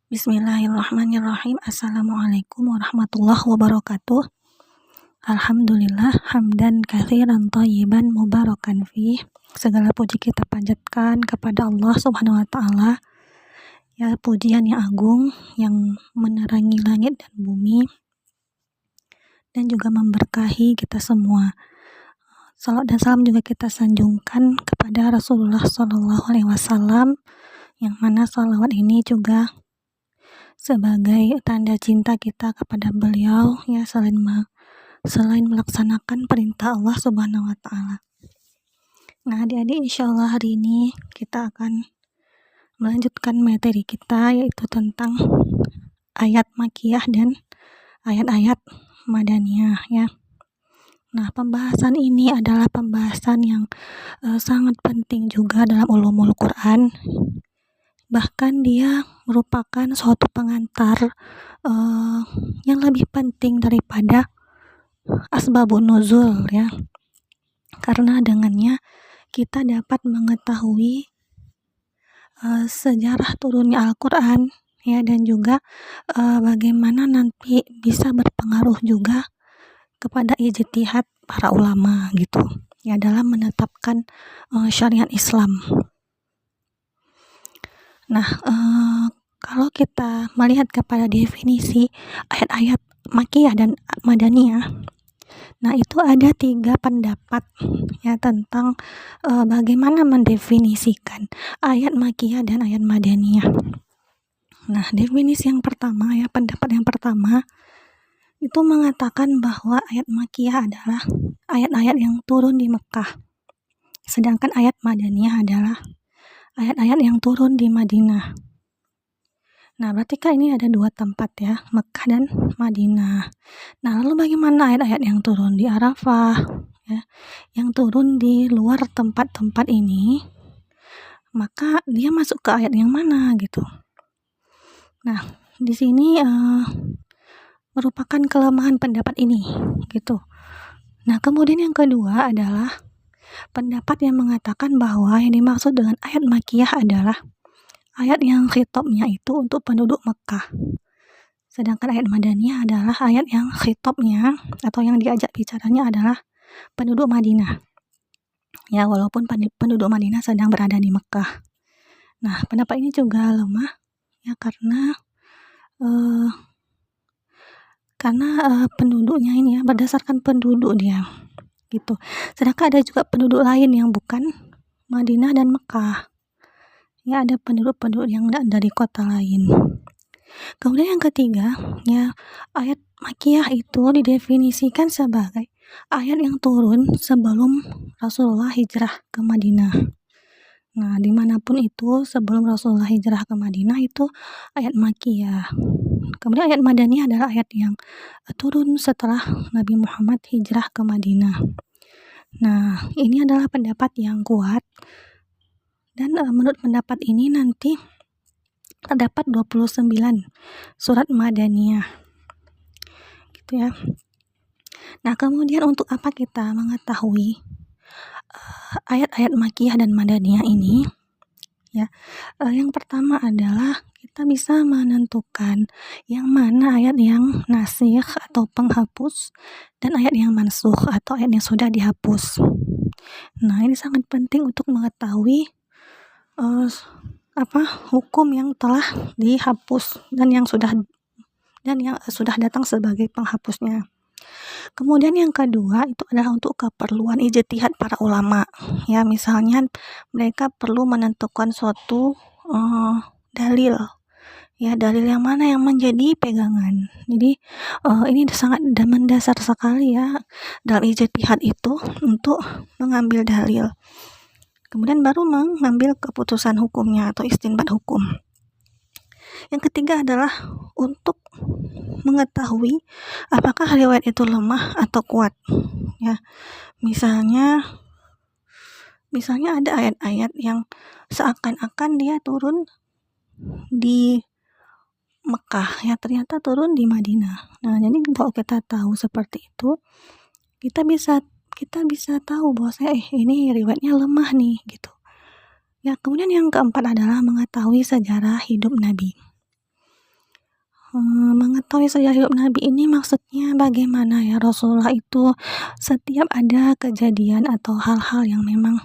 Bismillahirrahmanirrahim. Assalamualaikum warahmatullahi wabarakatuh. Alhamdulillah hamdan katsiran thayyiban mubarakan fih. Segala puji kita panjatkan kepada Allah Subhanahu wa taala. Ya, pujian yang agung yang menerangi langit dan bumi dan juga memberkahi kita semua. Salawat dan salam juga kita sanjungkan kepada Rasulullah Shallallahu alaihi wasallam, yang mana salawat ini juga sebagai tanda cinta kita kepada beliau, ya, selain melaksanakan perintah Allah Subhanahu wa taala. Nah, adik-adik, insyaallah hari ini kita akan melanjutkan materi kita, yaitu tentang ayat makiyah dan ayat-ayat madaniyah, ya. Nah, pembahasan ini adalah pembahasan yang sangat penting juga dalam ulumul Quran. Bahkan dia merupakan suatu pengantar yang lebih penting daripada asbabun nuzul, ya, karena dengannya kita dapat mengetahui sejarah turunnya Al-Quran, ya, dan juga bagaimana nanti bisa berpengaruh juga kepada ijtihad para ulama gitu, ya, dalam menetapkan syariat Islam. Nah, kalau kita melihat kepada definisi ayat-ayat makiyah dan madaniyah, nah itu ada 3 pendapat, ya, tentang bagaimana mendefinisikan ayat makiyah dan ayat madaniyah. Nah, definisi yang pertama, ya, pendapat yang pertama itu mengatakan bahwa ayat makiyah adalah ayat-ayat yang turun di Mekah, sedangkan ayat madaniyah adalah ayat-ayat yang turun di Madinah. Nah, berarti kan ini ada 2 tempat, ya, Mekah dan Madinah. Nah, lalu bagaimana ayat-ayat yang turun di Arafah, ya, yang turun di luar tempat-tempat ini, maka dia masuk ke ayat yang mana gitu. Nah, di sini merupakan kelemahan pendapat ini gitu. Nah, kemudian yang kedua adalah pendapat yang mengatakan bahwa yang dimaksud dengan ayat makiyah adalah ayat yang khitabnya itu untuk penduduk Mekah, sedangkan ayat madaniyah adalah ayat yang khitabnya atau yang diajak bicaranya adalah penduduk Madinah, ya, walaupun penduduk Madinah sedang berada di Mekah. Nah, pendapat ini juga lemah, ya, karena penduduknya ini, ya, berdasarkan penduduk dia gitu. Sedangkan ada juga penduduk lain yang bukan Madinah dan Mekah, ya, ada penduduk-penduduk yang dari kota lain. Kemudian yang ketiga, ya, ayat makiyah itu didefinisikan sebagai ayat yang turun sebelum Rasulullah hijrah ke Madinah. Nah, dimanapun itu sebelum Rasulullah hijrah ke Madinah itu ayat makiyah. Kemudian ayat madaniyah adalah ayat yang turun setelah Nabi Muhammad hijrah ke Madinah. Nah, ini adalah pendapat yang kuat, dan menurut pendapat ini nanti terdapat 29 surat madaniyah gitu, ya. Nah, kemudian untuk apa kita mengetahui ayat-ayat makiyah dan madaniyah ini, ya, yang pertama adalah kita bisa menentukan yang mana ayat yang nasikh atau penghapus dan ayat yang mansukh atau ayat yang sudah dihapus. Nah, ini sangat penting untuk mengetahui hukum yang telah dihapus dan yang sudah datang sebagai penghapusnya. Kemudian yang kedua itu adalah untuk keperluan ijtihad para ulama, ya, misalnya mereka perlu menentukan suatu dalil, ya, dalil yang mana yang menjadi pegangan. Jadi ini sangat mendasar sekali, ya, dalam ijtihad itu untuk mengambil dalil, kemudian baru mengambil keputusan hukumnya atau istinbat hukum. Yang ketiga adalah untuk mengetahui apakah riwayat itu lemah atau kuat, ya. Misalnya ada ayat-ayat yang seakan-akan dia turun di Mekah, ya, ternyata turun di Madinah. Nah, jadi kalau kita tahu seperti itu, kita bisa tahu bahwa ini riwayatnya lemah nih gitu. Ya, kemudian yang keempat adalah mengetahui sejarah hidup Nabi. mengetahui sejarah hidup Nabi ini maksudnya bagaimana ya, Rasulullah itu setiap ada kejadian atau hal-hal yang memang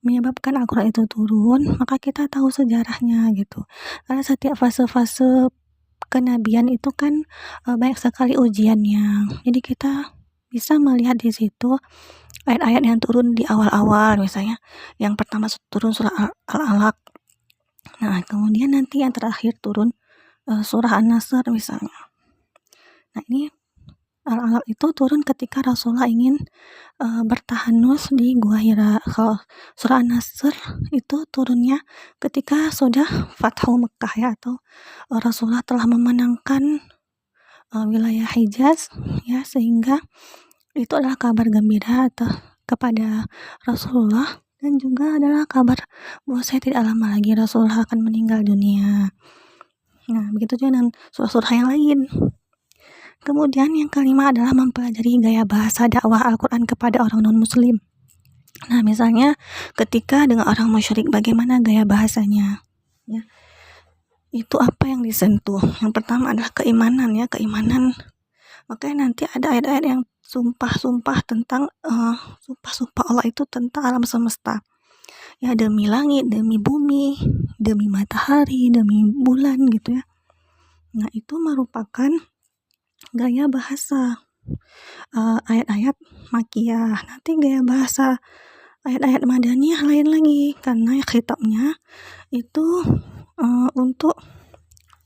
menyebabkan Al-Quran itu turun, maka kita tahu sejarahnya gitu. Karena setiap fase-fase kenabian itu kan banyak sekali ujiannya. Jadi kita bisa melihat di situ ayat-ayat yang turun di awal-awal, misalnya yang pertama turun surah Al-Alaq. Nah, kemudian nanti yang terakhir turun surah An-Nasr misalnya. Nah, ini Al-Alaq itu turun ketika Rasulullah ingin bertahanus di Gua Hira. Kalau surah An-Nasr itu turunnya ketika sudah Fathu Mekah ya, atau Rasulullah telah memenangkan wilayah Hijaz ya, sehingga itu adalah kabar gembira atau kepada Rasulullah, dan juga adalah kabar bahwa saya tidak lama lagi Rasulullah akan meninggal dunia. Nah, begitu juga dengan surah-surah yang lain. Kemudian yang kelima adalah mempelajari gaya bahasa dakwah Al-Quran kepada orang non-muslim. Nah, misalnya ketika dengan orang musyrik, bagaimana gaya bahasanya ya, itu apa yang disentuh. Yang pertama adalah keimanan ya, keimanan. Makanya nanti ada ayat-ayat yang sumpah-sumpah tentang sumpah-sumpah Allah itu tentang alam semesta ya, demi langit, demi bumi, demi matahari, demi bulan gitu ya. Nah, itu merupakan gaya bahasa ayat-ayat Makkiyah. Nanti gaya bahasa ayat-ayat Madaniyah lain lagi, karena khitabnya itu untuk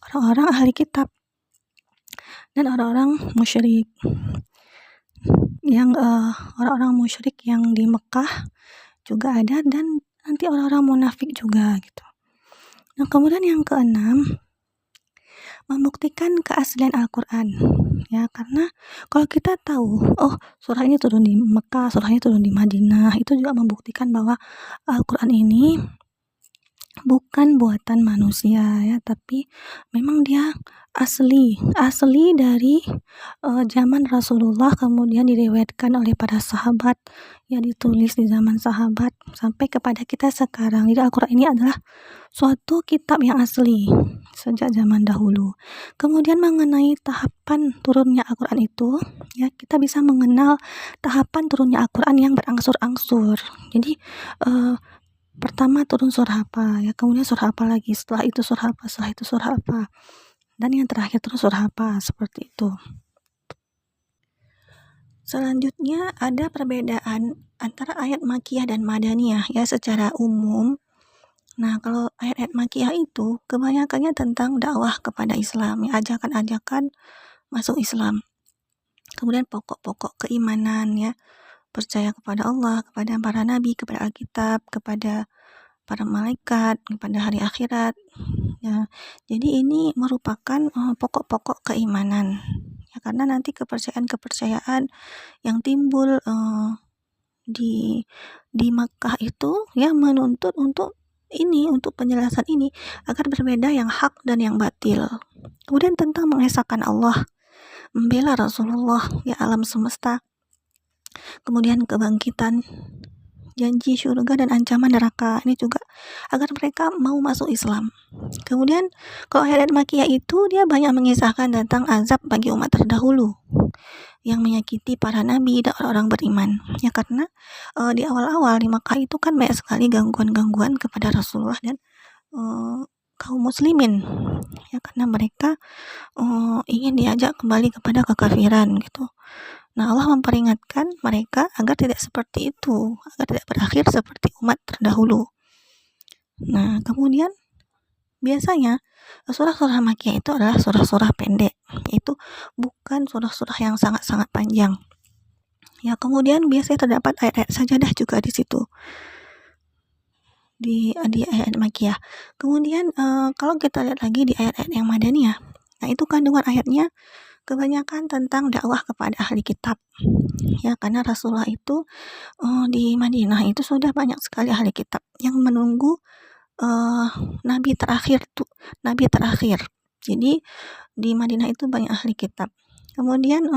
orang-orang ahli kitab dan orang-orang musyrik. Yang orang-orang musyrik yang di Mekah juga ada, dan nanti orang-orang munafik juga gitu. Nah, kemudian yang keenam, membuktikan keaslian Al-Quran ya, karena kalau kita tahu surah ini turun di Mekah, surah ini turun di Madinah, itu juga membuktikan bahwa Al-Quran ini bukan buatan manusia ya, tapi memang dia asli dari zaman Rasulullah, kemudian diriwayatkan oleh para sahabat ya, ditulis di zaman sahabat sampai kepada kita sekarang. Jadi Al-Quran ini adalah suatu kitab yang asli sejak zaman dahulu. Kemudian mengenai tahapan turunnya Al-Quran itu ya, kita bisa mengenal tahapan turunnya Al-Quran yang berangsur-angsur. Jadi pertama turun surah apa ya, kemudian surah apa lagi, setelah itu surah apa, setelah itu surah apa, dan yang terakhir turun surah apa, seperti itu. Selanjutnya ada perbedaan antara ayat Makkiyah dan Madaniyah ya, secara umum. Nah, kalau ayat-ayat Makkiyah itu kebanyakannya tentang dakwah kepada Islam ya, ajakan-ajakan masuk Islam. Kemudian pokok-pokok keimanan ya, percaya kepada Allah, kepada para nabi, kepada Alkitab, kepada para malaikat, kepada hari akhirat ya. Jadi ini merupakan pokok-pokok keimanan ya, karena nanti kepercayaan-kepercayaan yang timbul di Makkah itu ya, menuntut untuk penjelasan ini agar berbeda yang hak dan yang batil. Kemudian tentang mengesahkan Allah, membela Rasulullah ya, alam semesta, kemudian kebangkitan, janji surga dan ancaman neraka, ini juga agar mereka mau masuk Islam. Kemudian kalau ayat Makkiyah itu dia banyak mengisahkan tentang azab bagi umat terdahulu yang menyakiti para nabi dan orang-orang beriman ya, karena di awal-awal di Makkah itu kan banyak sekali gangguan-gangguan kepada Rasulullah dan kaum muslimin ya, karena mereka ingin diajak kembali kepada kekafiran gitu. Nah, Allah memperingatkan mereka agar tidak seperti itu, agar tidak berakhir seperti umat terdahulu. Nah, kemudian biasanya surah-surah Makkiyah itu adalah surah-surah pendek, itu bukan surah-surah yang sangat-sangat panjang. Ya, kemudian biasanya terdapat ayat-ayat sajadah juga di situ. Di ayat Makkiyah. Kemudian kalau kita lihat lagi di ayat-ayat yang Madaniyah, nah itu kandungan ayatnya kebanyakan tentang dakwah kepada ahli kitab ya, karena Rasulullah itu di Madinah itu sudah banyak sekali ahli kitab yang menunggu nabi terakhir. Jadi di Madinah itu banyak ahli kitab. Kemudian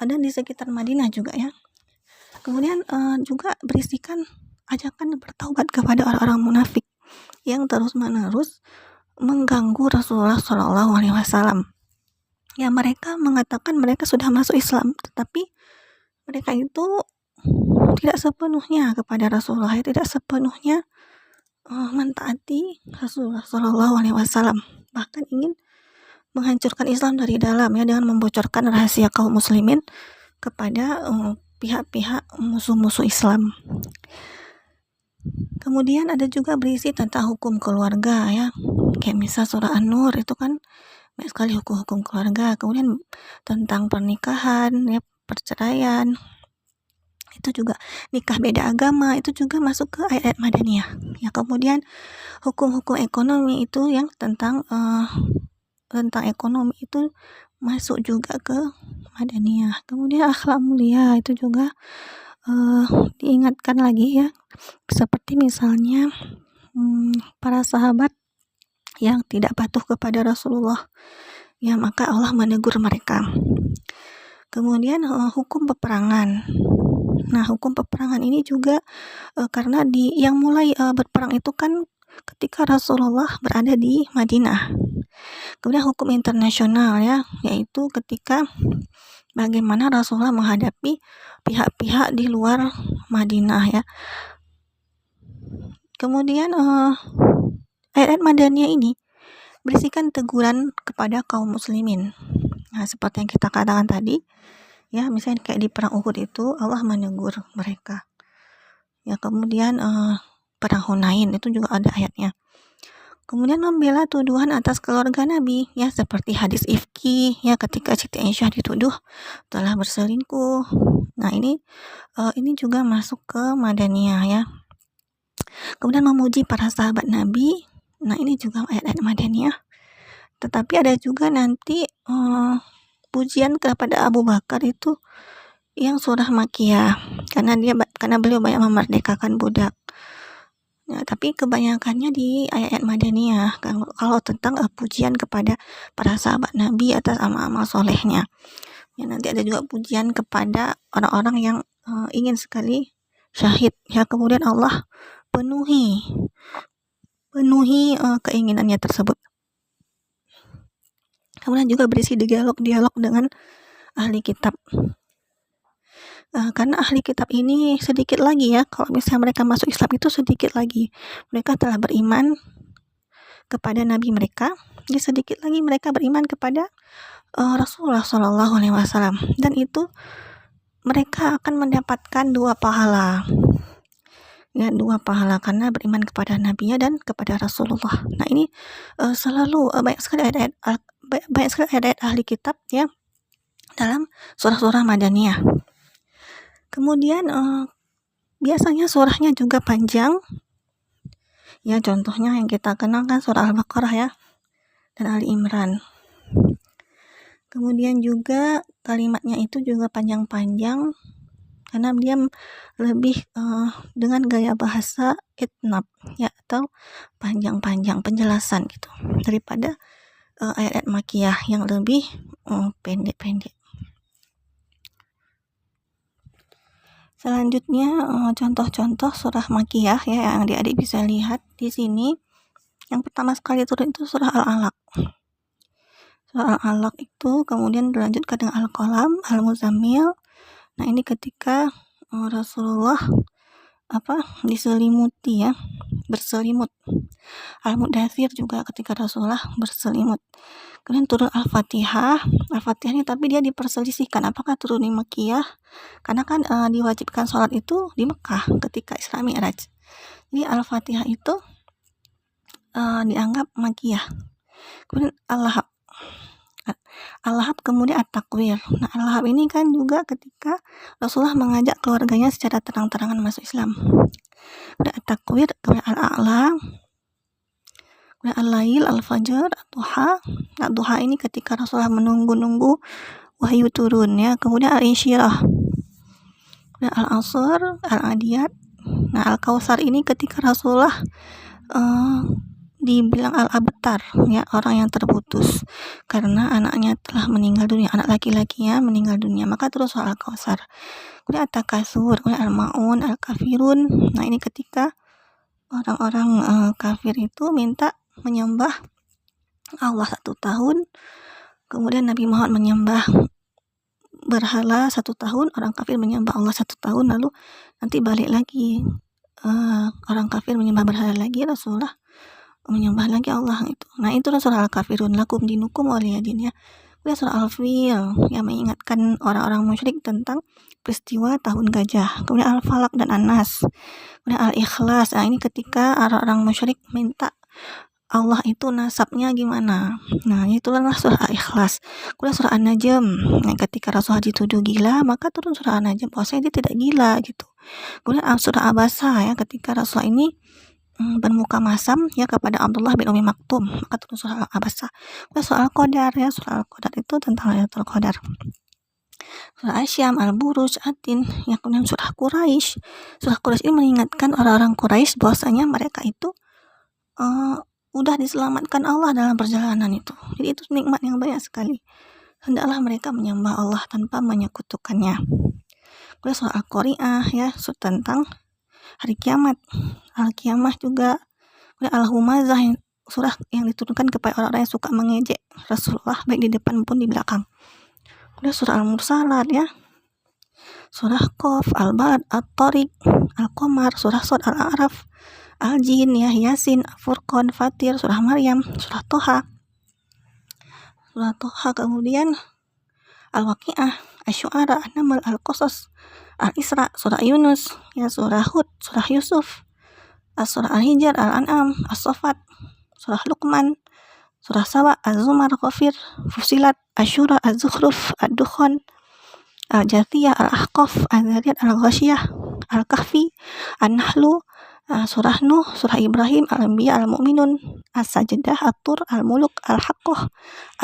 ada di sekitar Madinah juga ya. Kemudian juga berisikan ajakan bertaubat kepada orang-orang munafik yang terus-menerus mengganggu Rasulullah Shallallahu Alaihi Wasallam. Ya, mereka mengatakan mereka sudah masuk Islam, tetapi mereka itu tidak sepenuhnya kepada Rasulullah, tidak sepenuhnya mentaati Rasulullah Shallallahu Alaihi Wasallam, bahkan ingin menghancurkan Islam dari dalam ya, dengan membocorkan rahasia kaum muslimin kepada pihak-pihak musuh-musuh Islam. Kemudian ada juga berisi tentang hukum keluarga ya, kayak misal surah An-Nur itu kan banyak sekali hukum-hukum keluarga. Kemudian tentang pernikahan ya, perceraian, itu juga nikah beda agama, itu juga masuk ke ayat-ayat Madaniyah ya. Kemudian hukum-hukum ekonomi itu yang tentang ekonomi itu masuk juga ke Madaniyah. Kemudian akhlak mulia itu juga diingatkan lagi ya, seperti misalnya para sahabat yang tidak patuh kepada Rasulullah ya, maka Allah menegur mereka. Kemudian hukum peperangan. Nah, hukum peperangan ini juga karena yang mulai berperang itu kan ketika Rasulullah berada di Madinah. Kemudian hukum internasional ya, yaitu ketika bagaimana Rasulullah menghadapi pihak-pihak di luar Madinah ya. Kemudian ayat-ayat Madaniyah ini berisikan teguran kepada kaum muslimin. Nah, seperti yang kita katakan tadi ya, misalnya kayak di perang Uhud itu Allah menegur mereka ya. Kemudian perang Hunain itu juga ada ayatnya. Kemudian membela tuduhan atas keluarga Nabi ya, seperti hadis ifki ya, ketika Siti Aisyah dituduh telah berselingkuh. Nah, ini juga masuk ke Madaniyah ya. Kemudian memuji para sahabat Nabi. Nah, ini juga ayat-ayat Madaniyah. Tetapi ada juga nanti pujian kepada Abu Bakar itu yang surah Makkiyah, karena beliau banyak memerdekakan budak. Ya, tapi kebanyakannya di ayat-ayat Madaniyah kalau tentang pujian kepada para sahabat Nabi atas amal-amal solehnya. Ya, nanti ada juga pujian kepada orang-orang yang ingin sekali syahid ya, kemudian Allah penuhi keinginannya tersebut. Kemudian juga berisi dialog dengan ahli kitab. Karena ahli kitab ini sedikit lagi ya, kalau misalnya mereka masuk Islam itu sedikit lagi mereka telah beriman kepada Nabi mereka, jadi sedikit lagi mereka beriman kepada Rasulullah Shallallahu Alaihi Wasallam, dan itu mereka akan mendapatkan dua pahala karena beriman kepada Nabinya dan kepada Rasulullah. Nah, ini selalu banyak sekali ayat-ayat ahli kitab ya dalam surah-surah Madaniyah. Kemudian biasanya surahnya juga panjang ya, contohnya yang kita kenal kan surah Al-Baqarah ya, dan Ali Imran. Kemudian juga kalimatnya itu juga panjang-panjang karena dia lebih dengan gaya bahasa itnab ya, atau panjang-panjang penjelasan gitu, daripada ayat-ayat Makkiyah yang lebih pendek-pendek. Selanjutnya contoh-contoh surah Makkiyah ya yang adik-adik bisa lihat di sini. Yang pertama sekali turun itu surah Al-Alaq. Surah Al-Alaq itu kemudian dilanjutkan dengan Al-Qalam, Al-Muzammil. Nah, ini ketika Rasulullah diselimuti ya, berselimut. Al-Mudathir juga ketika Rasulullah berselimut. Kemudian turun Al-Fatihah. Al-Fatihah ini tapi dia diperselisihkan apakah turun di Makkiyah, karena kan diwajibkan sholat itu di Mekah ketika Isra Mi'raj. Jadi Al-Fatihah itu dianggap Makkiyah. Kemudian Al-Lahab, kemudian At-Takwir. Nah, Al-Lahab ini kan juga ketika Rasulullah mengajak keluarganya secara terang-terangan masuk Islam. Kemudian At-Takwir, kemudian Al-A'la, kemudian Al-Lail, Al-Fajr, Ad-Duha. Ad-Duha ini ketika Rasulullah menunggu-nunggu wahyu turun ya. Kemudian Al-Insyirah, kemudian Al-Asr, Al-Adiyat. Nah, Al-Kautsar ini ketika Rasulullah dibilang Al-Abtar ya, orang yang terputus karena anaknya telah meninggal dunia, anak laki-lakinya meninggal dunia, maka terus soal Al-Kautsar. Kemudian At-Takatsur, kemudian Al-Maun, Al-Kafirun. Nah, ini ketika orang-orang kafir itu minta menyembah Allah 1 tahun, kemudian Nabi Muhammad menyembah berhala 1 tahun, orang kafir menyembah Allah 1 tahun, lalu nanti balik lagi orang kafir menyembah berhala lagi, Rasulullah menyembah lagi Allah itu. Nah, itu surah Al-Kafirun, lakum dinukum waliyadin ya. Kemudian surah Al-Fil yang mengingatkan orang-orang musyrik tentang peristiwa tahun gajah. Kemudian Al-Falaq dan An-Nas. Kemudian Al-Ikhlas. Nah, ini ketika orang-orang musyrik minta Allah itu nasabnya gimana. Nah, itulah surah Al-Ikhlas. Kemudian surah An-Najm. Nah, ketika Rasulullah dituduh gila, maka turun surah An-Najm. Bahwasanya dia tidak gila gitu. Kemudian surah Abasa ya, ketika Rasulullah ini bermuka masam ya kepada Abdullah bin Umi Maktum, maka turun surah Abasa. Kemudian surah Al-Qadar ya, surah Al-Qadar itu tentang Lailatul Qadar. Surah Asyam, Al-Buruj, Atin, yang kemudian surah Quraisy. Surah Quraisy ini mengingatkan orang-orang Quraisy bahwasanya mereka itu udah diselamatkan Allah dalam perjalanan itu. Jadi itu nikmat yang banyak sekali. Hendaklah mereka menyembah Allah tanpa menyekutukannya. Kemudian surah Al-Qari'ah ya, tentang hari kiamat. Al-Qiyamah juga. Kemudian Al-Humazah, surah yang diturunkan kepada orang-orang yang suka mengejek Rasulullah baik di depan maupun di belakang. Kemudian surah Al-Mursalat ya, surah Qaf, Al-Balad, At-Tariq, Al-Qamar, surah Shad, Al-A'raf, Al-Jin ya, Yasin, Furqan, Fatir, surah Maryam, surah Toha, kemudian Al-Waqi'ah, Asy-Syu'ara, An-Naml, Al-Qasas, Al-Isra, surah Yunus ya, surah Hud, surah Yusuf, surah Al-Hijr, Al-An'am, As-Saffat, surah Luqman, surah Saba, Az-Zumar, Ghafir, Fusilat, Asy-Syura, Az-Zukhruf, Ad-Dukhan, Al-Jathiyah, Al-Ahqaf, Az-Zariyat, Al-Ghasyiyah, Al-Kahfi, An-Nahlu, surah Nuh, surah Ibrahim, Al-Anbiya, Al-Mu'minun, As-Sajdah, At-Tur, Al-Muluk, Al-Haqqah,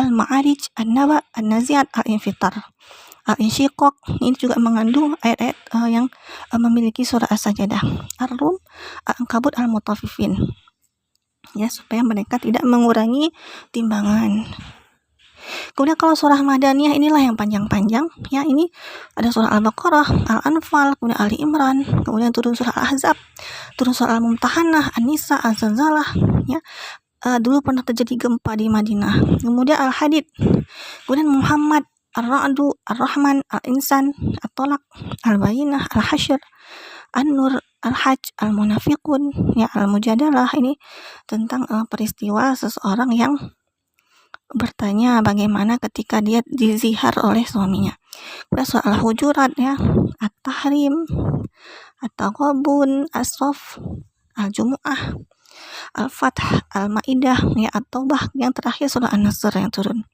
Al-Ma'arij, An-Naba, An-Nazi'at, Al-Infitar, Al-Insyiqaq. Ini juga mengandung ayat-ayat yang memiliki surah As-Sajdah, Ar-Rum, Al-Ankabut, Al-Mutaffifin ya, supaya mereka tidak mengurangi timbangan. Kemudian kalau surah Madaniyah inilah yang panjang-panjang ya, ini ada surah Al-Baqarah, Al-Anfal, kemudian Ali Imran, kemudian turun surah Al-Ahzab, turun surah Al-Mumtahanah, An-Nisa, Al-Zalzalah ya. Dulu pernah terjadi gempa di Madinah. Kemudian Al-Hadid, kemudian Muhammad, Ar-Ra'du, Ar-Rahman, Al-Insan, At-Talaq, Al-Bayyinah, Al-Hasyr, An-Nur, Al-Hajj, Al-Munafiqun ya, Al-Mujadalah. Ini tentang peristiwa seseorang yang bertanya bagaimana ketika dia dizihar oleh suaminya. Kemudian surah Al-Hujurat ya, At-Tahrim, At-Taghabun, As-Saff, Al-Jumu'ah, Al-Fath, Al-Maidah ya, At-Taubah, yang terakhir surah An-Nasr yang turun.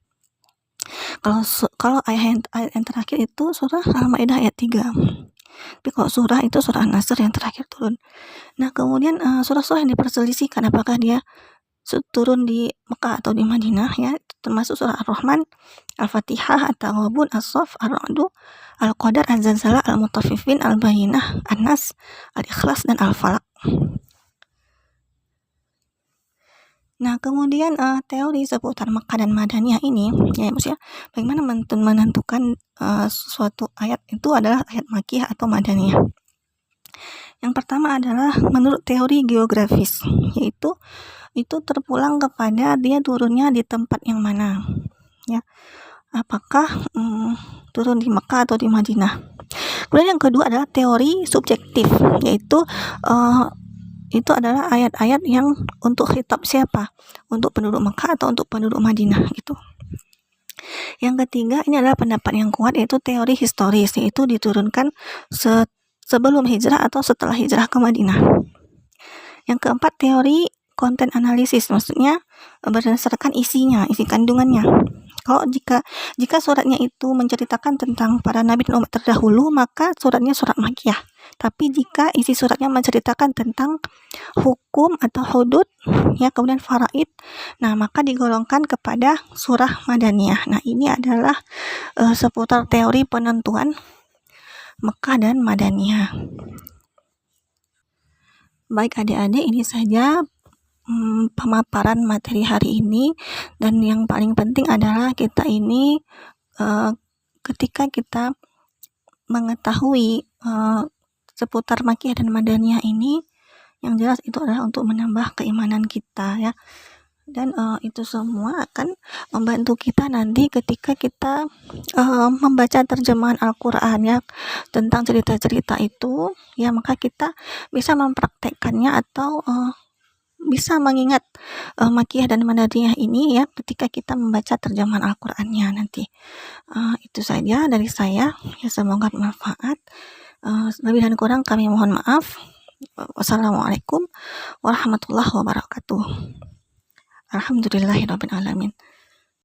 Kalau ayat yang terakhir itu surah Al-Maidah ayat 3. Tapi kalau surah itu surah An-Nasr yang terakhir turun. Nah, kemudian surah-surah yang diperselisihkan apakah dia turun di Mekah atau di Madinah ya, termasuk surah Ar-Rahman, Al-Fatihah, At-Taghabun, As-Saff, Ar-Ra'du, Al-Qadar, Az-Zalzalah, Al-Mutaffifin, Al-Bayyinah, An-Nas, Al-Ikhlas, dan Al-Falaq. Nah, kemudian teori seputar Mekah dan Madaniyah ini ya, maksudnya bagaimana menentukan suatu ayat itu adalah ayat Makkiyah atau Madaniyah. Yang pertama adalah menurut teori geografis, yaitu itu terpulang kepada dia turunnya di tempat yang mana ya, apakah turun di Mekah atau di Madinah. Kemudian yang kedua adalah teori subjektif, yaitu itu adalah ayat-ayat yang untuk khitab siapa, untuk penduduk Mekah atau untuk penduduk Madinah gitu. Yang ketiga ini adalah pendapat yang kuat, yaitu teori historis, yaitu diturunkan sebelum hijrah atau setelah hijrah ke Madinah. Yang keempat teori konten analisis, maksudnya berdasarkan isinya, isi kandungannya. Kalau jika suratnya itu menceritakan tentang para nabi dan umat terdahulu, maka suratnya surat Makkiyah. Tapi jika isi suratnya menceritakan tentang hukum atau hudud ya, kemudian faraid, nah maka digolongkan kepada surah Madaniyah. Nah, ini adalah seputar teori penentuan Mekah dan Madaniyah. Baik adik-adik, ini saja pemaparan materi hari ini, dan yang paling penting adalah kita ini ketika kita mengetahui seputar Makkiyah dan Madaniyah ini, yang jelas itu adalah untuk menambah keimanan kita ya. dan itu semua akan membantu kita nanti ketika kita membaca terjemahan Al-Quran ya tentang cerita-cerita itu ya, maka kita bisa mempraktekkannya atau bisa mengingat Makiyah dan Madaniyah ini ya ketika kita membaca terjemahan Al-Qur'annya nanti. Itu saja dari saya ya, semoga bermanfaat. Lebih dan kurang kami mohon maaf. Wassalamualaikum warahmatullahi wabarakatuh. Alhamdulillahirabbil alamin.